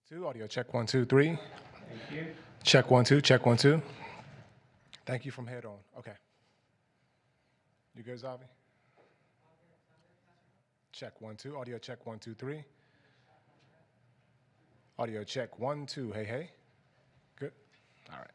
Two, audio check one, two, three. Thank you. Check one, two, check one, two. Thank you from head on. Okay. You good, Zavi? Check one, two, audio check one, two, three. Audio check one, two. Hey, hey. Good. All right.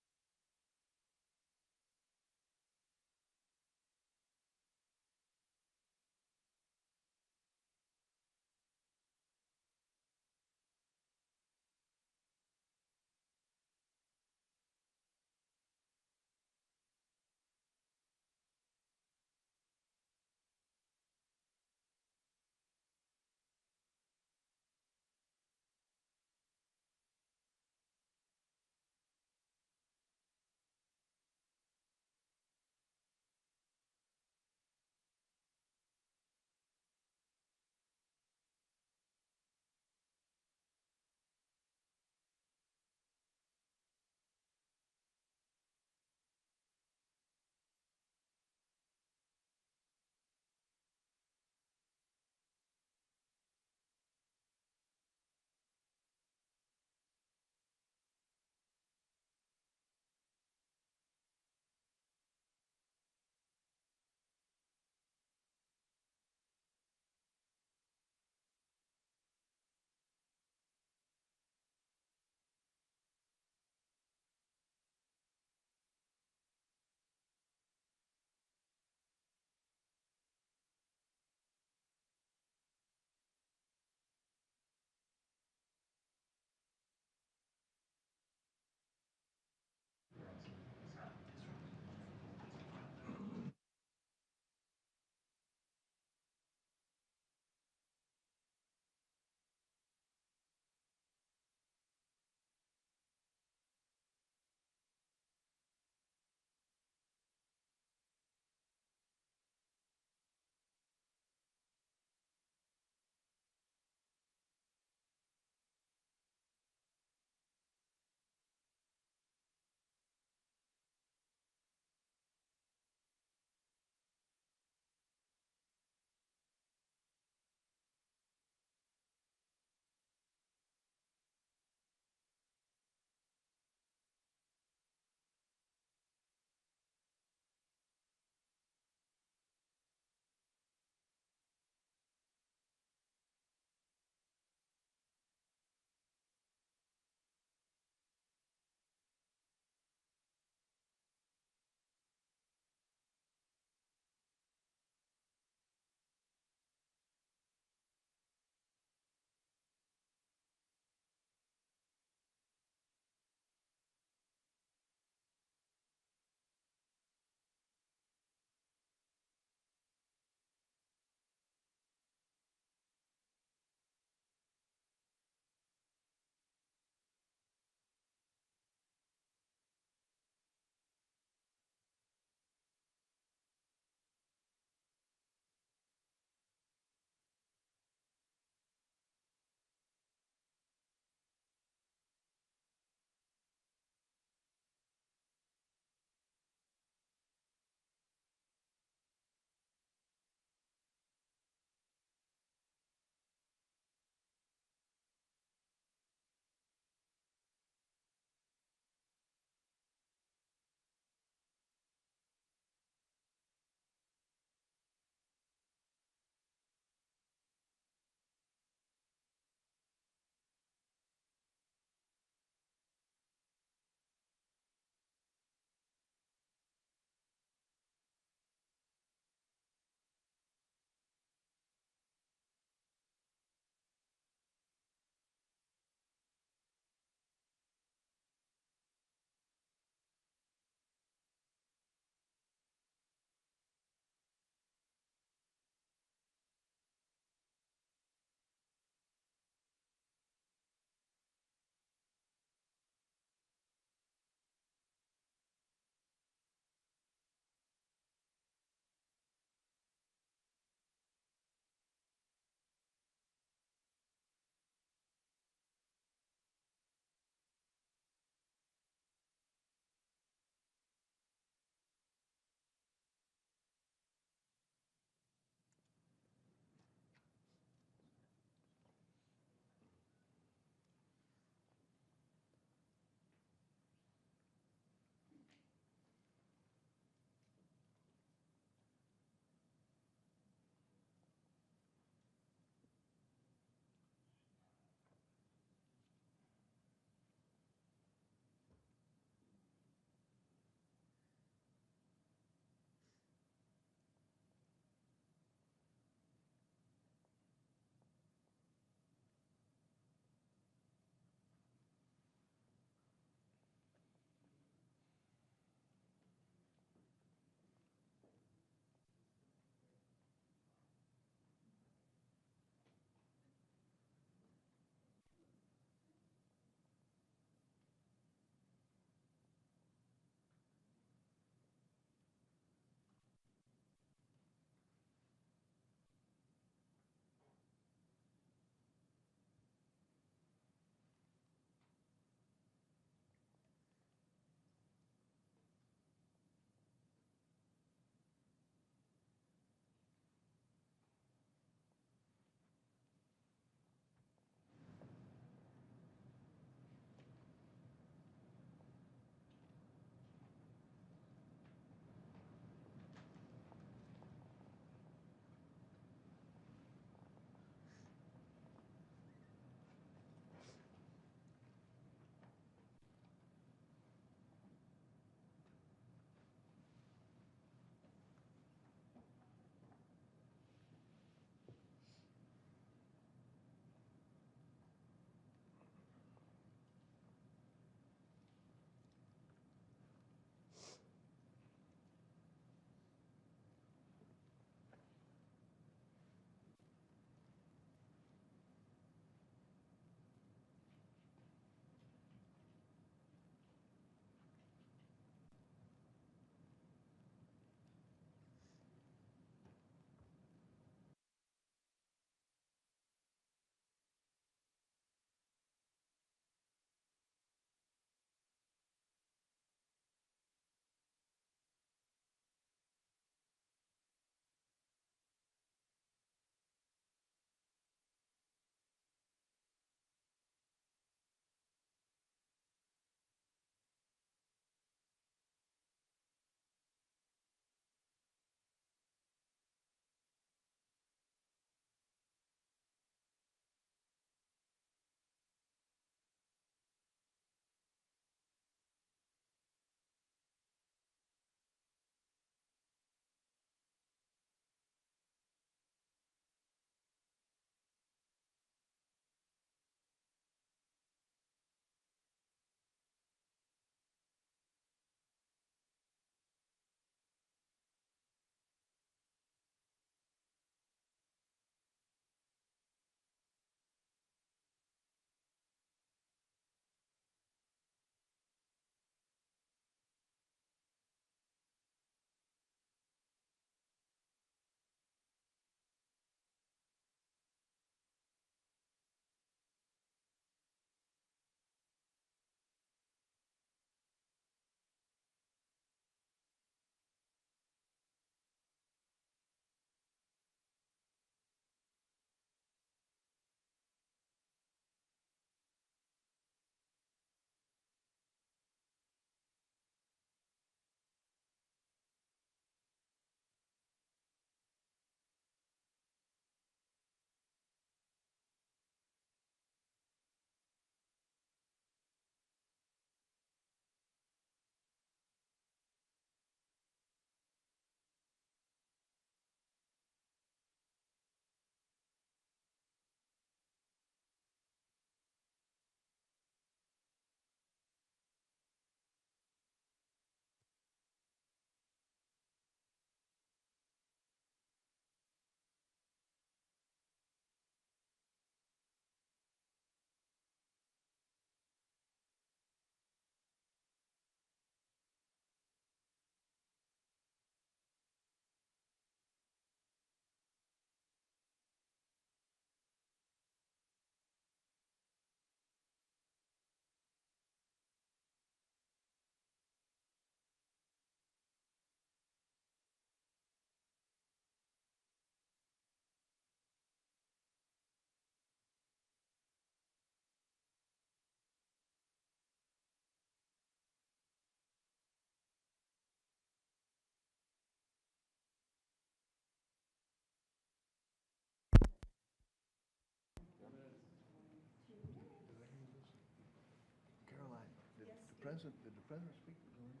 Did the president speak to the audience?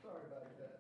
Sorry about that.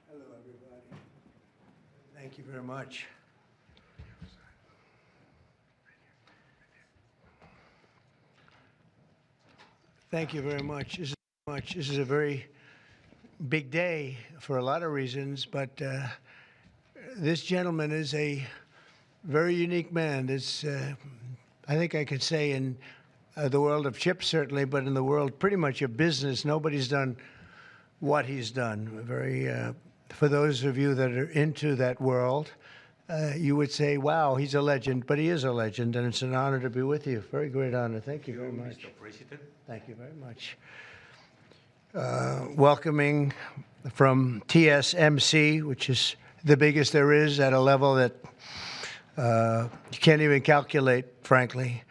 Hello, everybody. Thank you very much. Thank you very much. This is a very big day for a lot of reasons, but this gentleman is a very unique man. I think I could say in the world of chips, certainly, but in the world pretty much of business, nobody's done what he's done. For those of you that are into that world, you would say, wow, he's a legend, but he is a legend, and it's an honor to be with you. Very great honor. Thank you very much. Mr. President. Thank you very much. Welcoming from TSMC, which is the biggest there is at a level that you can't even calculate, frankly.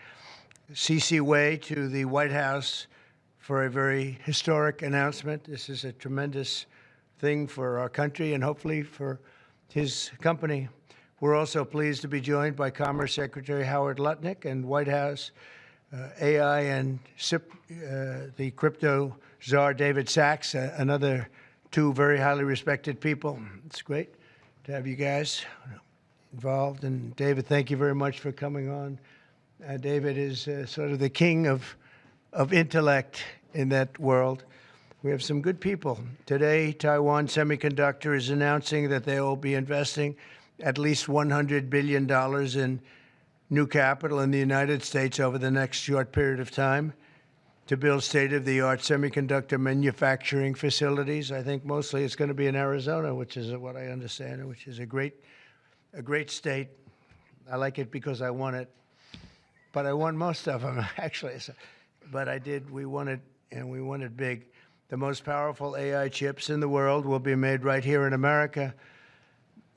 C.C. Wei to the White House for a very historic announcement. This is a tremendous thing for our country and hopefully for his company. We're also pleased to be joined by Commerce Secretary Howard Lutnick and White House AI and the crypto czar David Sachs, another two very highly respected people. It's great to have you guys involved. And David, thank you very much for coming on. David is sort of the king of intellect in that world. We have some good people. Today, Taiwan Semiconductor is announcing that they will be investing at least $100 billion in new capital in the United States over the next short period of time to build state-of-the-art semiconductor manufacturing facilities. I think mostly it's going to be in Arizona, which is what I understand, which is a great state. I like it because I won it, but I won most of them, actually. But we won it, and we won it big. The most powerful AI chips in the world will be made right here in America,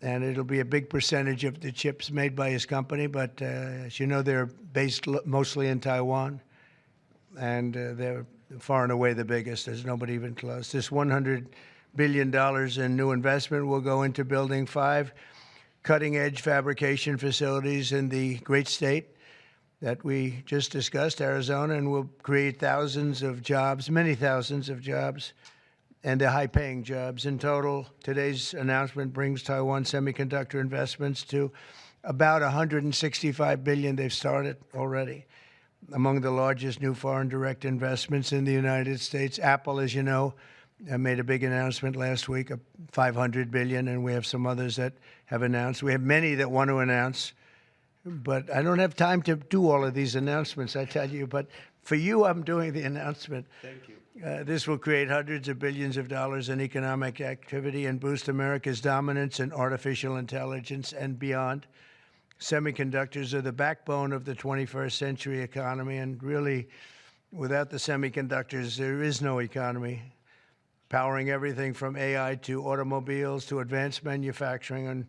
and it'll be a big percentage of the chips made by his company. But as you know, they're based mostly in Taiwan, and they're far and away the biggest. There's nobody even close. This $100 billion in new investment will go into building 5 cutting-edge fabrication facilities in the great state that we just discussed, Arizona, and will create thousands of jobs, many thousands of jobs, and they're high-paying jobs. In total, today's announcement brings Taiwan Semiconductor investments to about $165 billion they've started already. Among the largest new foreign direct investments in the United States, Apple, as you know, made a big announcement last week of $500 billion, and we have some others that have announced. We have many that want to announce, but I don't have time to do all of these announcements, I tell you. But for you, I'm doing the announcement. Thank you. This will create hundreds of billions of dollars in economic activity and boost America's dominance in artificial intelligence and beyond. Semiconductors are the backbone of the 21st century economy, and really, without the semiconductors, there is no economy, powering everything from AI to automobiles to advanced manufacturing. And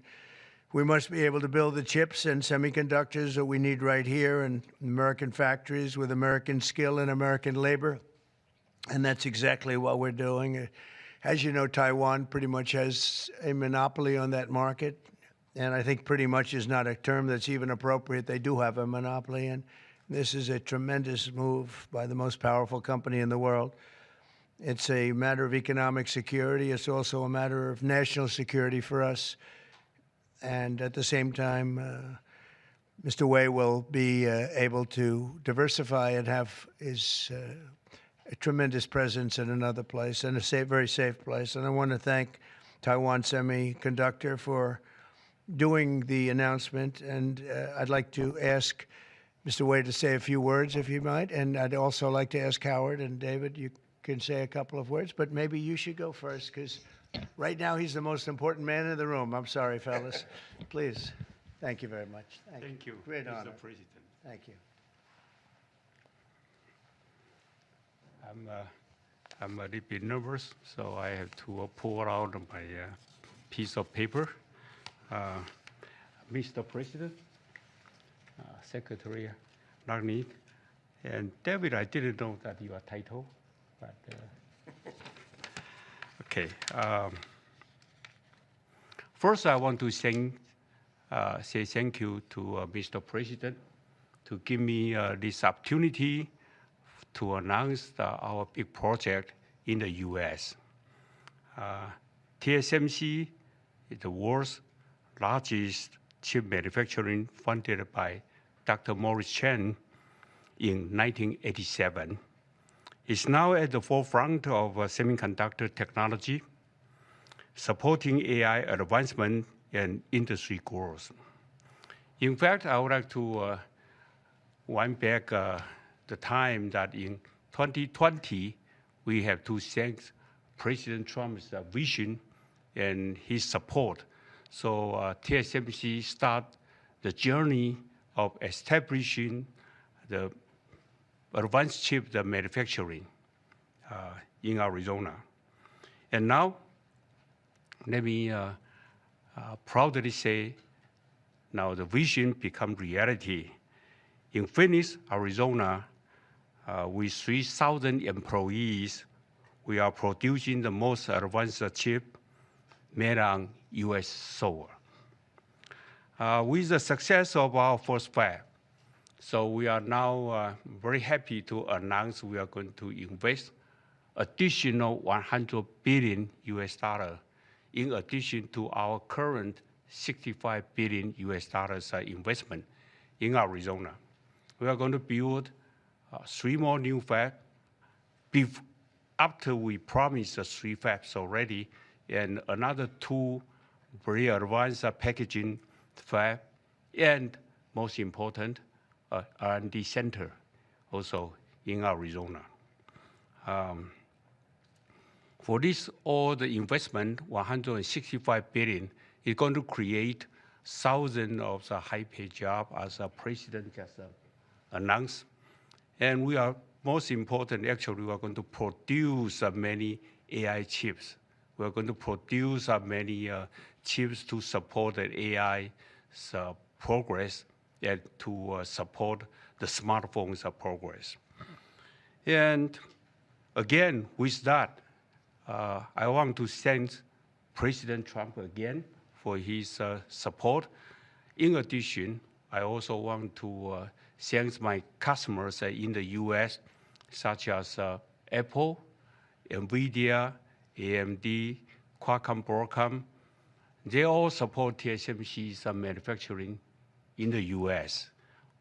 we must be able to build the chips and semiconductors that we need right here in American factories with American skill and American labor. And that's exactly what we're doing. As you know, Taiwan pretty much has a monopoly on that market. And I think pretty much is not a term that's even appropriate. They do have a monopoly. And this is a tremendous move by the most powerful company in the world. It's a matter of economic security. It's also a matter of national security for us. And at the same time, Mr. Wei will be able to diversify and have his a tremendous presence in another place, and a very safe place. And I want to thank Taiwan Semiconductor for doing the announcement. And I'd like to ask Mr. Wei to say a few words, if you might. And I'd also like to ask Howard and David, you can say a couple of words, but maybe you should go first, because right now he's the most important man in the room. I'm sorry, fellas. Please. Thank you very much. Thank you, Great Mr. honor. President. Thank you. I'm a little bit nervous, so I have to pull out my piece of paper. Mr. President, Secretary Lutnick, and David, I didn't know that your title, but okay. First, I want to say thank you to Mr. President to give me this opportunity to announce our big project in the U.S. TSMC is the world's largest chip manufacturing, funded by Dr. Morris Chang in 1987. It's now at the forefront of semiconductor technology, supporting AI advancement and industry growth. In fact, I would like to wind back the time that in 2020, we have to thank President Trump's vision and his support So TSMC start the journey of establishing the advanced chip the manufacturing in Arizona. And now, let me proudly say, now the vision become reality. In Phoenix, Arizona, with 3,000 employees, we are producing the most advanced chip made on US soil. With the success of our first fab, so we are now very happy to announce we are going to invest additional 100 billion US dollar in addition to our current 65 billion US dollars investment in Arizona. We are going to build 3 more new fabs after we promised 3 fabs already, and another 2 very advanced packaging fab, and most important, R&D center also in Arizona. For this, all the investment, 165 billion, is going to create thousands of high-paid jobs, as the president just announced. And we are, most important, actually, we are going to produce many AI chips. We are going to produce many chips to support the AI progress and to support the smartphones progress. And again, with that, I want to thank President Trump again for his support. In addition, I also want to thank my customers in the US, such as Apple, NVIDIA, AMD, Qualcomm, Broadcom. They all support TSMC's manufacturing in the US.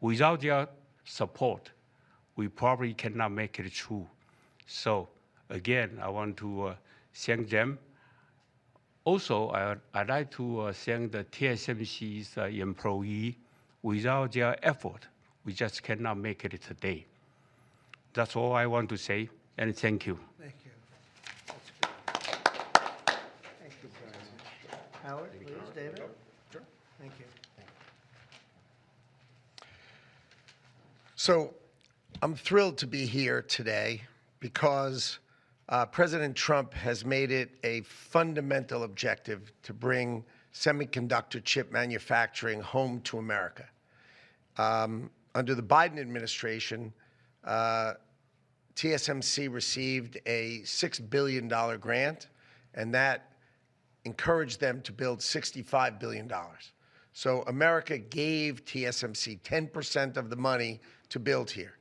Without their support, we probably cannot make it through. So again, I want to thank them. Also, I'd like to thank the TSMC's employee. Without their effort, we just cannot make it today. That's all I want to say, and thank you. Thank you. That's good. Thank you very much. Howard, please, David? Sure. Thank you. So I'm thrilled to be here today because President Trump has made it a fundamental objective to bring semiconductor chip manufacturing home to America. Under the Biden administration, TSMC received a $6 billion grant, and that encouraged them to build $65 billion. So America gave TSMC 10% of the money to build here.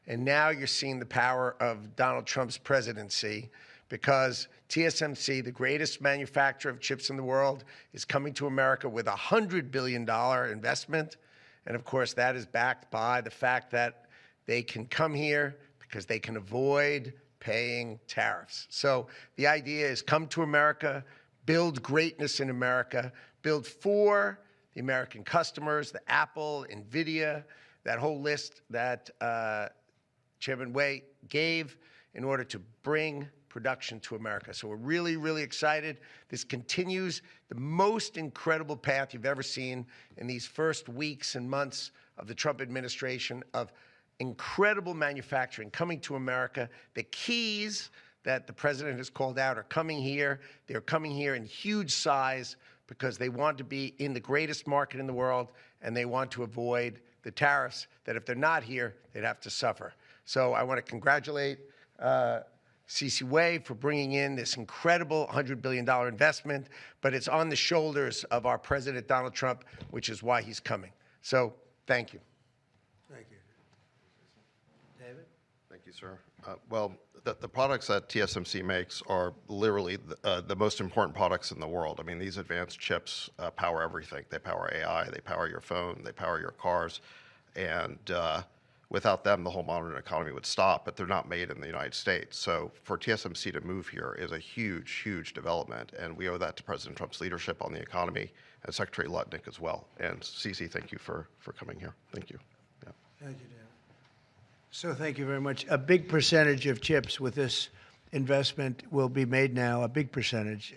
And now you're seeing the power of Donald Trump's presidency, because TSMC, the greatest manufacturer of chips in the world, is coming to America with a $100 billion investment. And of course, that is backed by the fact that they can come here because they can avoid paying tariffs. So the idea is come to America, build greatness in America, build for the American customers, the Apple, NVIDIA, that whole list that Chairman Wei gave in order to bring production to America. So we're really, really excited. This continues the most incredible path you've ever seen in these first weeks and months of the Trump administration of incredible manufacturing coming to America. The keys that the president has called out are coming here. They're coming here in huge size because they want to be in the greatest market in the world, and they want to avoid the tariffs that if they're not here, they'd have to suffer. So I want to congratulate C.C. Wei for bringing in this incredible $100 billion investment, but it's on the shoulders of our President Donald Trump, which is why he's coming. So thank you. Thank you. David? Thank you, sir. Well, the products that TSMC makes are literally the most important products in the world. I mean, these advanced chips power everything. They power AI, they power your phone, they power your cars, and without them, the whole modern economy would stop, but they're not made in the United States. So for TSMC to move here is a huge, huge development, and we owe that to President Trump's leadership on the economy and Secretary Lutnick as well. And CC, thank you for coming here. Thank you. Yeah. Thank you, David. So thank you very much. A big percentage of chips with this investment will be made now, a big percentage,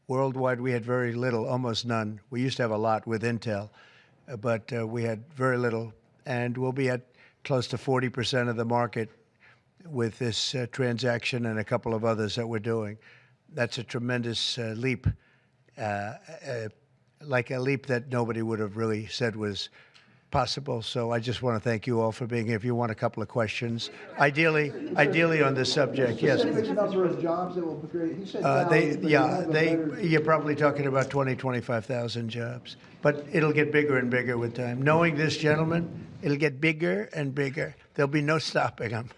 Worldwide, we had very little, almost none. We used to have a lot with Intel, but we had very little. And we'll be at close to 40% of the market with this transaction and a couple of others that we're doing. That's a tremendous leap, like a leap that nobody would have really said was possible. So I just want to thank you all for being here. If you want a couple of questions, ideally on this subject, yes. Specific number of jobs that will be created. He said thousands, but you're probably talking about 20, 25,000 jobs. But it'll get bigger and bigger with time. Knowing this gentleman, it'll get bigger and bigger. There'll be no stopping him.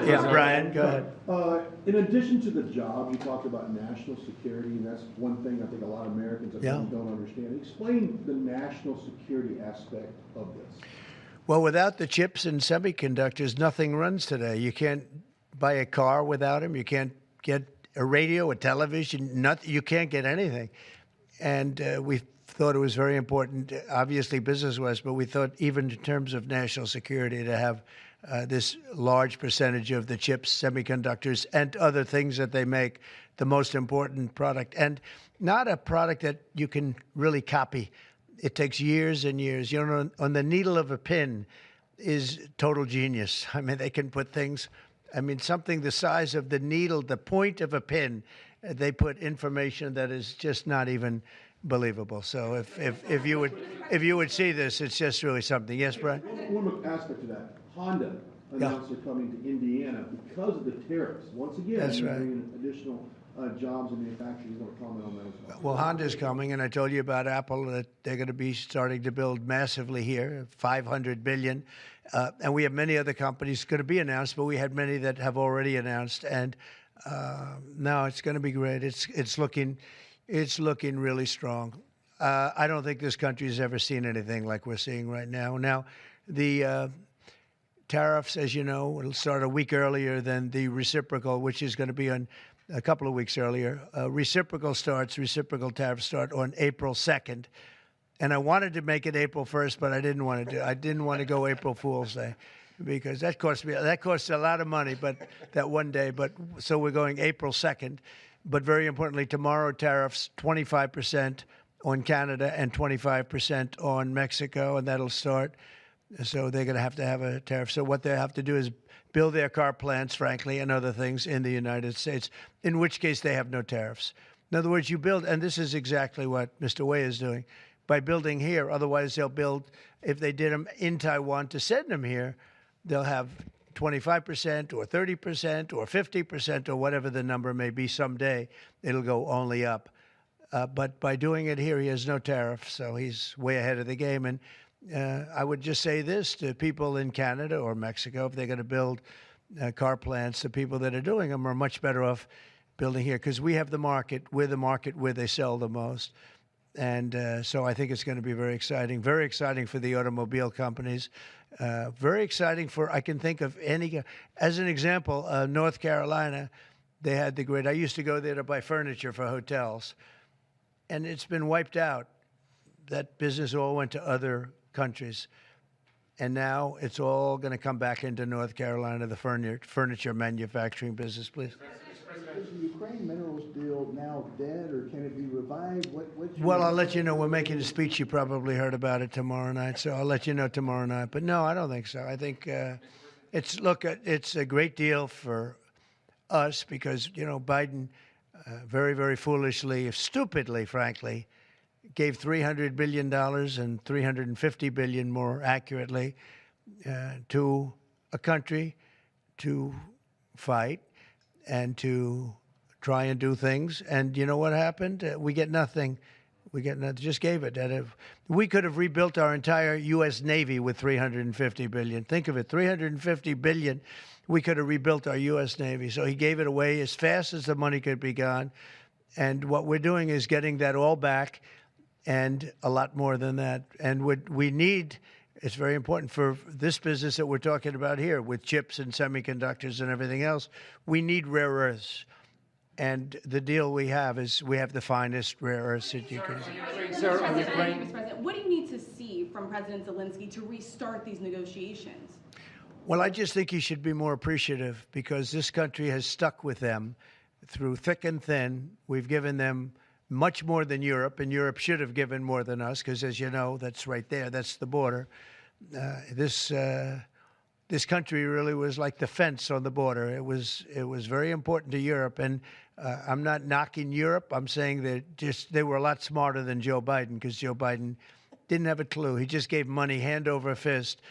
Yeah, Brian, go ahead. In addition to the jobs, you talked about national security, and that's one thing I think a lot of Americans don't understand. Explain the national security aspect of this. Well, without the chips and semiconductors, nothing runs today. You can't buy a car without them. You can't get a radio, a television, you can't get anything. And we thought it was very important, obviously business-wise, but we thought even in terms of national security to have this large percentage of the chips, semiconductors, and other things that they make, the most important product. And not a product that you can really copy. It takes years and years. You know, on the needle of a pin is total genius. I mean, they can put things, something the size of the needle, the point of a pin, they put information that is just not even believable. So if you would see this, it's just really something. Yes, Brian? One aspect of that. Honda announced they're coming to Indiana because of the tariffs. Once again, that's right. Bringing additional jobs and manufacturing. You want to comment on that as well? Well, Honda's coming, and I told you about Apple that they're going to be starting to build massively here, $500 billion. And we have many other companies going to be announced, but we had many that have already announced. And no, it's going to be great. It's looking really strong. I don't think this country has ever seen anything like we're seeing right now. Now, the tariffs, as you know, it'll start a week earlier than the reciprocal, which is going to be on a couple of weeks earlier. Reciprocal tariffs start on April 2nd. And I wanted to make it April 1st, but I didn't want to go April Fool's Day because that costs a lot of money, but that one day. But so we're going April 2nd. But very importantly, tomorrow tariffs 25% on Canada and 25% on Mexico, and that'll start. So they're going to have a tariff. So what they have to do is build their car plants, frankly, and other things in the United States, in which case they have no tariffs. In other words, you build, and this is exactly what Mr. Wei is doing, by building here. Otherwise, they'll build, if they did them in Taiwan to send them here, they'll have 25% or 30% or 50% or whatever the number may be someday. It'll go only up. But by doing it here, he has no tariff, so he's way ahead of the game. And I would just say this to people in Canada or Mexico, if they're going to build car plants, the people that are doing them are much better off building here because we have the market. We're the market where they sell the most. And so I think it's going to be very exciting for the automobile companies. Very exciting I can think of any, as an example, North Carolina, they had the grid. I used to go there to buy furniture for hotels, and it's been wiped out. That business all went to other countries. And now it's all going to come back into North Carolina, the furniture manufacturing business, please. Is the Ukraine minerals deal now dead, or can it be revived? Well, I'll let you know. We're making a speech. You probably heard about it tomorrow night, so I'll let you know tomorrow night. But no, I don't think so. I think it's a great deal for us because, Biden very, very foolishly, stupidly, frankly, gave $300 billion and $350 billion more accurately to a country to fight and to try and do things. And you know what happened? We get nothing. Just gave it. We could have rebuilt our entire U.S. Navy with $350 billion. Think of it, $350 billion. We could have rebuilt our U.S. Navy. So he gave it away as fast as the money could be gone. And what we're doing is getting that all back and a lot more than that. And we need, it's very important for this business that we're talking about here with chips and semiconductors and everything else, we need rare earths. And the deal we have is we have the finest rare earths that you can. Mr. President, what do you need to see from President Zelensky to restart these negotiations? Well, I just think he should be more appreciative because this country has stuck with them through thick and thin. We've given them much more than Europe, and Europe should have given more than us, because as you know, that's right there, that's the border. This country really was like the fence on the border. It was very important to Europe, and I'm not knocking Europe. I'm saying that they were a lot smarter than Joe Biden, because Joe Biden didn't have a clue. He just gave money hand over fist,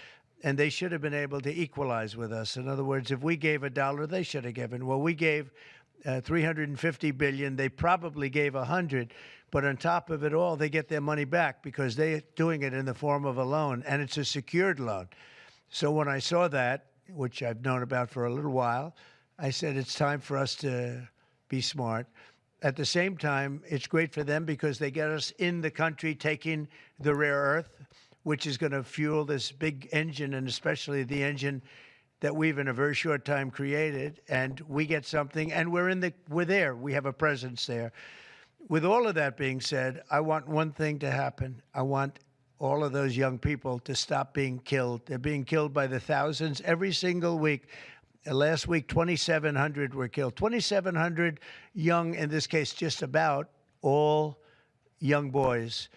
and they should have been able to equalize with us. In other words, if we gave $1, they should have given. Well, we gave $350 billion. They probably gave $100, but on top of it all, they get their money back because they're doing it in the form of a loan, and it's a secured loan. So when I saw that, which I've known about for a little while, I said it's time for us to be smart. At the same time, it's great for them because they get us in the country taking the rare earth, which is going to fuel this big engine, and especially the engine that we've in a very short time created, and we get something, and we're there. We have a presence there. With all of that being said, I want one thing to happen. I want all of those young people to stop being killed. They're being killed by the thousands every single week. Last week, 2,700 were killed. 2,700 young, in this case, just about all young boys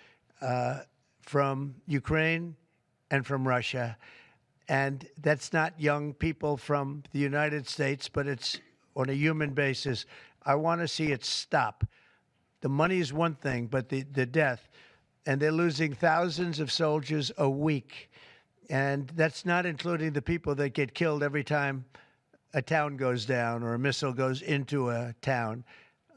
from Ukraine and from Russia. And that's not young people from the United States, but it's on a human basis. I want to see it stop. The money is one thing, but the death. And they're losing thousands of soldiers a week. And that's not including the people that get killed every time a town goes down or a missile goes into a town.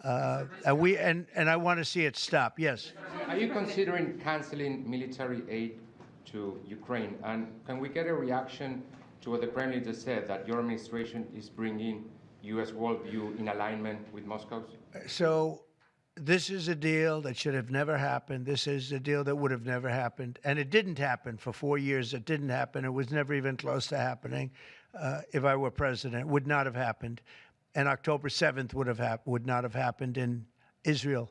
And I want to see it stop. Yes. Are you considering canceling military aid to Ukraine? And can we get a reaction to what the Kremlin just said, that your administration is bringing U.S. worldview in alignment with Moscow's? So this is a deal that should have never happened. This is a deal that would have never happened. And it didn't happen for 4 years. It didn't happen. It was never even close to happening. If I were president, it would not have happened. And October 7th would not have happened in Israel.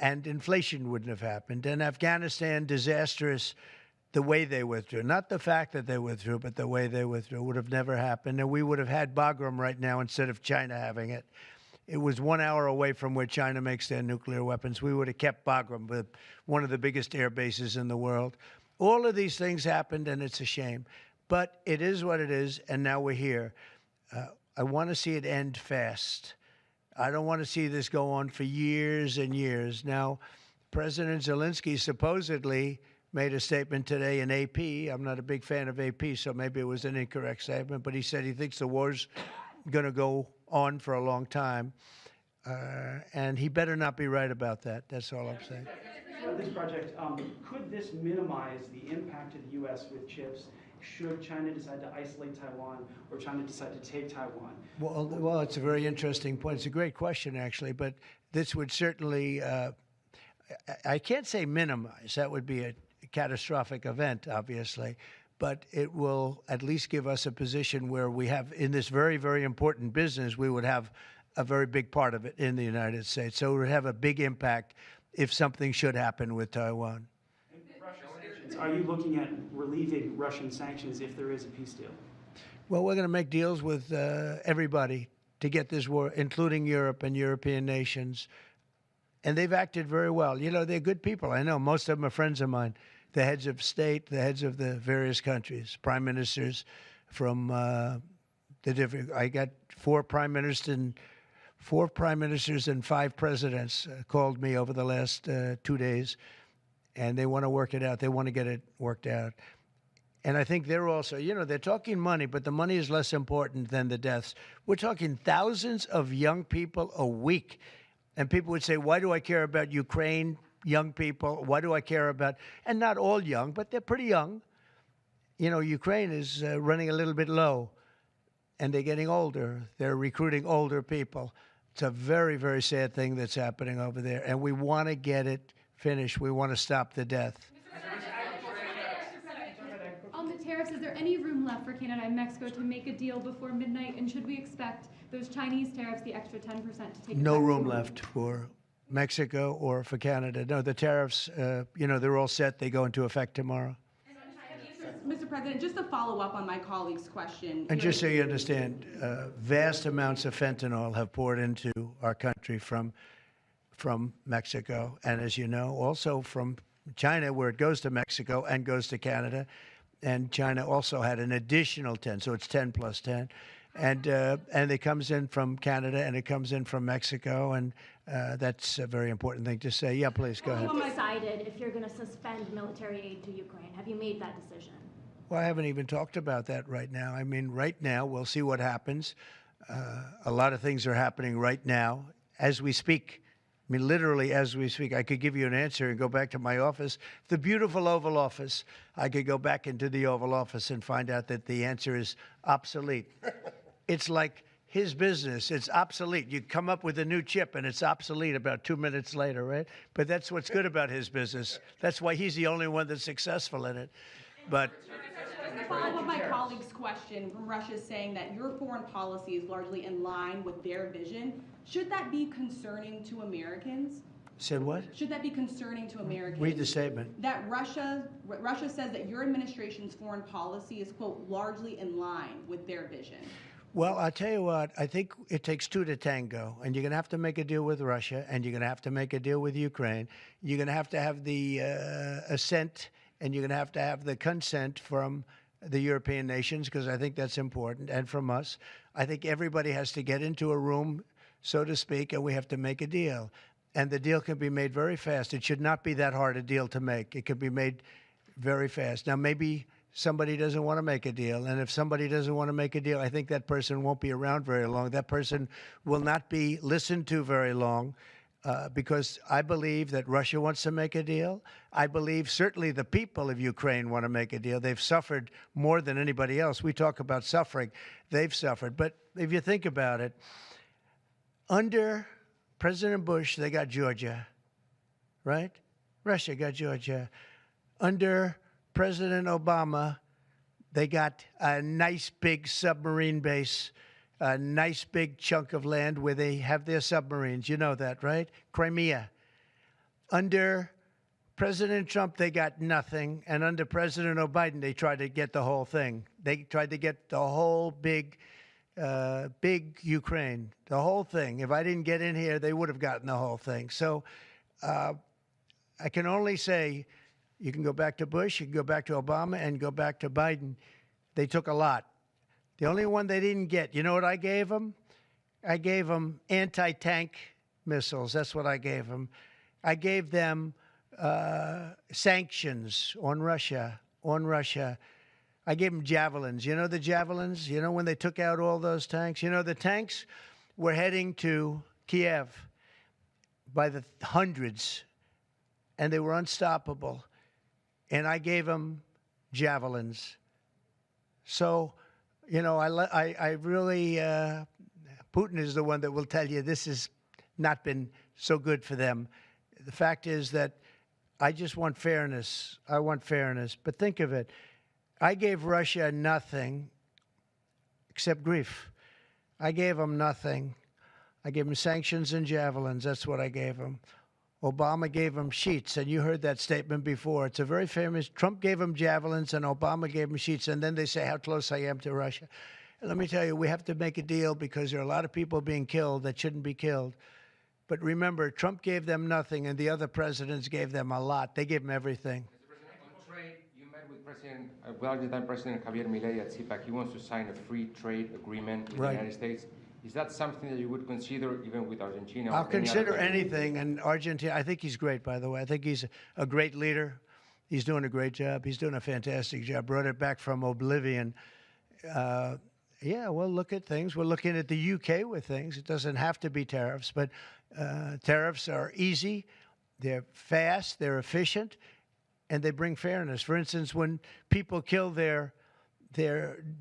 And inflation wouldn't have happened. And Afghanistan, disastrous, the way they withdrew. Not the fact that they withdrew, but the way they withdrew would have never happened. And we would have had Bagram right now instead of China having it. It was 1 hour away from where China makes their nuclear weapons. We would have kept Bagram, with one of the biggest air bases in the world. All of these things happened, and it's a shame. But it is what it is, and now we're here. I want to see it end fast. I don't want to see this go on for years and years. Now, President Zelensky supposedly made a statement today in AP. I'm not a big fan of AP, so maybe it was an incorrect statement, but he said he thinks the war's going to go on for a long time. And he better not be right about that. That's all I'm saying. This project, could this minimize the impact of the U.S. with chips should China decide to isolate Taiwan or China decide to take Taiwan? Well, it's a very interesting point. It's a great question, actually, but this would certainly, I can't say minimize. That would be a catastrophic event, obviously. But it will at least give us a position where we have, in this very, very important business, we would have a very big part of it in the United States. So it would have a big impact if something should happen with Taiwan. Are you looking at relieving Russian sanctions if there is a peace deal? Well, we're going to make deals with everybody to get this war, including Europe and European nations. And they've acted very well. You know, they're good people. I know most of them are friends of mine. The heads of state, the heads of the various countries, prime ministers from the different. I got four prime ministers and 5 presidents called me over the last 2 days, and they want to work it out. They want to get it worked out. And I think they're also, you know, they're talking money, but the money is less important than the deaths. We're talking thousands of young people a week. And people would say, why do I care about Ukraine? Young people, why do I care about, and not all young, but they're pretty young. You know, Ukraine is running a little bit low, and they're getting older. They're recruiting older people. It's a very, very sad thing that's happening over there, and we want to get it finished. We want to stop the death. On the tariffs, is there any room left for Canada and Mexico to make a deal before midnight, and should we expect those Chinese tariffs, the extra 10%, to take No effect room soon? left for Mexico or for Canada. No, the tariffs, you know, they're all set. They go into effect tomorrow. Mr. President, just to follow up on my colleague's question. And just so you understand, vast amounts of fentanyl have poured into our country from Mexico, and as you know, also from China, where it goes to Mexico and goes to Canada. And China also had an additional 10, so it's 10 plus 10. And it comes in from Canada and it comes in from Mexico, and that's a very important thing to say. Yeah, please, go ahead. Have you decided if you're going to suspend military aid to Ukraine? Have you made that decision? Well, I haven't even talked about that right now. I mean, right now, we'll see what happens. A lot of things are happening right now as we speak. I mean, literally as we speak. I could give you an answer and go back to my office, the beautiful Oval Office. I could go back into the Oval Office and find out that the answer is obsolete. It's like his business. It's obsolete. You come up with a new chip and it's obsolete about 2 minutes later, right? But that's what's good about his business. That's why he's the only one that's successful in it. But to follow up on my colleague's question, from Russia saying that your foreign policy is largely in line with their vision, should that be concerning to Americans? said what? Should that be concerning to Americans? Read the statement. That Russia says that your administration's foreign policy is, quote, largely in line with their vision. Well, I'll tell you what, I think it takes two to tango, and you're going to have to make a deal with Russia, and you're going to have to make a deal with Ukraine. You're going to have the assent, and you're going to have the consent from the European nations, because I think that's important, and from us. I think everybody has to get into a room, so to speak, and we have to make a deal. And the deal can be made very fast. It should not be that hard a deal to make. It can be made very fast. Now, maybe somebody doesn't want to make a deal. And if somebody doesn't want to make a deal, I think that person won't be around very long. That person will not be listened to very long, because I believe that Russia wants to make a deal. I believe certainly the people of Ukraine want to make a deal. They've suffered more than anybody else. We talk about suffering. They've suffered. But if you think about it, under President Bush, they got Georgia, right? Russia got Georgia. Under President Obama, they got a nice big submarine base, a nice big chunk of land where they have their submarines. You know that, right? Crimea. Under President Trump, they got nothing. And under President Biden, they tried to get the whole thing. They tried to get the whole big Ukraine, the whole thing. If I didn't get in here, they would have gotten the whole thing. So I can only say, you can go back to Bush, you can go back to Obama, and go back to Biden. They took a lot. The only one they didn't get, you know what I gave them? I gave them anti-tank missiles. That's what I gave them. I gave them sanctions on Russia. I gave them javelins. You know the javelins? You know when they took out all those tanks? You know the tanks were heading to Kiev by the hundreds, and they were unstoppable. And I gave them javelins. So, you know, I really, Putin is the one that will tell you this has not been so good for them. The fact is that I just want fairness. I want fairness. But think of it. I gave Russia nothing except grief. I gave them nothing. I gave them sanctions and javelins. That's what I gave them. Obama gave them sheets, and you heard that statement before. It's a very famous. Trump gave them javelins, and Obama gave them sheets, and then they say how close I am to Russia. And let me tell you, we have to make a deal because there are a lot of people being killed that shouldn't be killed. But remember, Trump gave them nothing, and the other presidents gave them a lot. They gave them everything. On trade, you met with Argentine President Javier Milei at CPAC. He wants to sign a free trade agreement with the United States. Is that something that you would consider even with Argentina? I'll consider anything. And Argentina, I think he's great, by the way. I think he's a great leader. He's doing a great job. He's doing a fantastic job. Brought it back from oblivion. Yeah, we'll look at things. We're looking at the UK with things. It doesn't have to be tariffs, but tariffs are easy. They're fast. They're efficient. And they bring fairness. For instance, when people kill their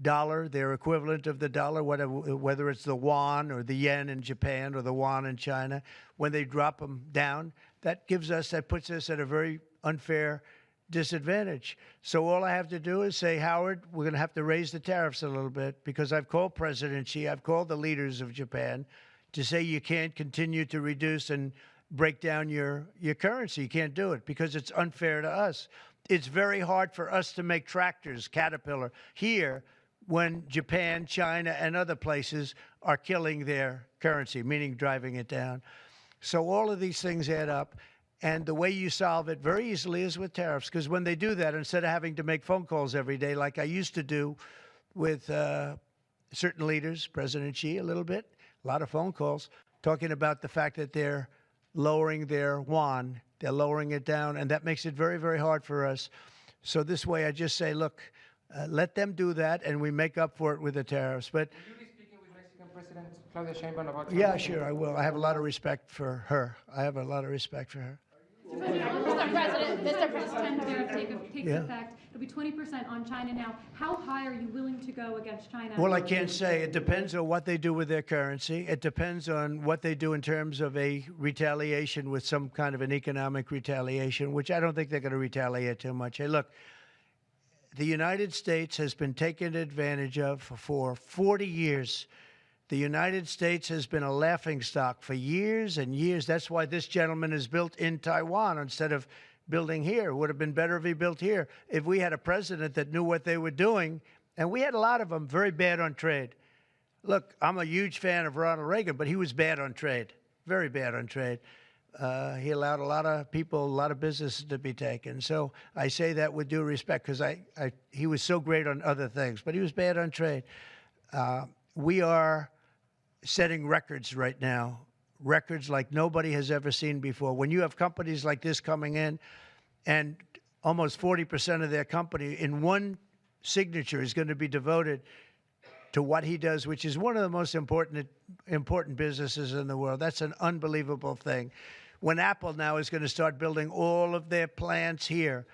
dollar, their equivalent of the dollar, whether it's the yuan or the yen in Japan or the yuan in China, when they drop them down, that puts us at a very unfair disadvantage. So all I have to do is say, Howard, we're going to have to raise the tariffs a little bit, because I've called President Xi, I've called the leaders of Japan to say you can't continue to reduce and break down your currency. You can't do it because it's unfair to us. It's very hard for us to make tractors, Caterpillar, here when Japan, China, and other places are killing their currency, meaning driving it down. So all of these things add up. And the way you solve it very easily is with tariffs, because when they do that, instead of having to make phone calls every day like I used to do with certain leaders, President Xi a little bit, a lot of phone calls, talking about the fact that they're lowering their yuan, they're lowering it down, and that makes it very, very hard for us. So this way I just say, look, let them do that, and we make up for it with the tariffs. But will you be speaking with Mexican President Claudia Sheinbaum about yeah, sure, I will. I have a lot of respect for her. I have a lot of respect for her. Mr. President, this tariff takes effect. It'll be 20% on China now. How high are you willing to go against China? Well, I can't say. It depends on what they do with their currency. It depends on what they do in terms of a retaliation with some kind of an economic retaliation, which I don't think they're going to retaliate too much. Hey, look, the United States has been taken advantage of for 40 years. The United States has been a laughingstock for years and years. That's why this gentleman is built in Taiwan instead of building here. It would have been better if he built here. If we had a president that knew what they were doing, and we had a lot of them very bad on trade. Look, I'm a huge fan of Ronald Reagan, but he was bad on trade, very bad on trade. He allowed a lot of people, a lot of businesses to be taken. So I say that with due respect because he was so great on other things, but he was bad on trade. We are setting records right now, records like nobody has ever seen before. When you have companies like this coming in and almost 40% of their company in one signature is going to be devoted to what he does, which is one of the most important businesses in the world. That's an unbelievable thing. When Apple now is going to start building all of their plants here,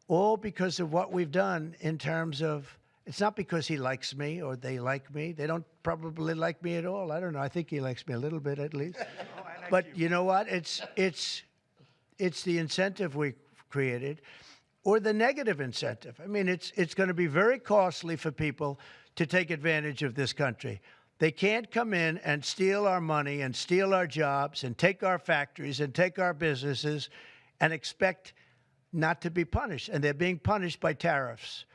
all because of what we've done in terms of, it's not because he likes me or they like me. They don't probably like me at all. I don't know. I think he likes me a little bit at least. But you know what? It's the incentive we created or the negative incentive. I mean, it's going to be very costly for people to take advantage of this country. They can't come in and steal our money and steal our jobs and take our factories and take our businesses and expect not to be punished. And they're being punished by tariffs.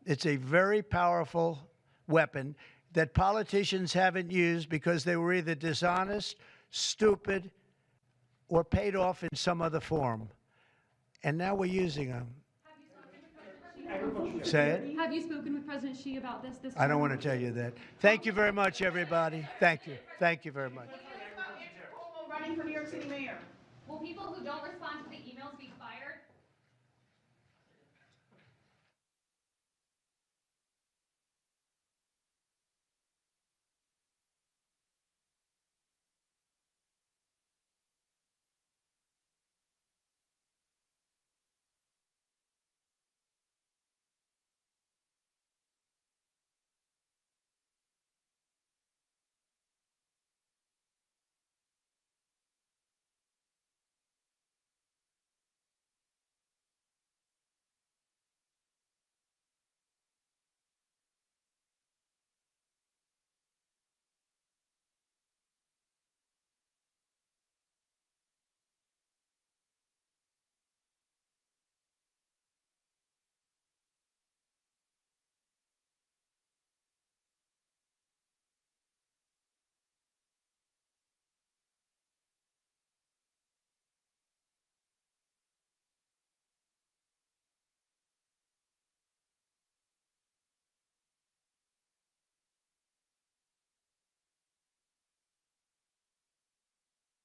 It's a very powerful weapon that politicians haven't used because they were either dishonest, stupid, or paid off in some other form. And now we're using them. Say it. Have you spoken with President Xi about this? I don't want to tell you that. Thank you very much, everybody. Thank you. Thank you very much. Running for New York City mayor. Will people who don't respond to the emails be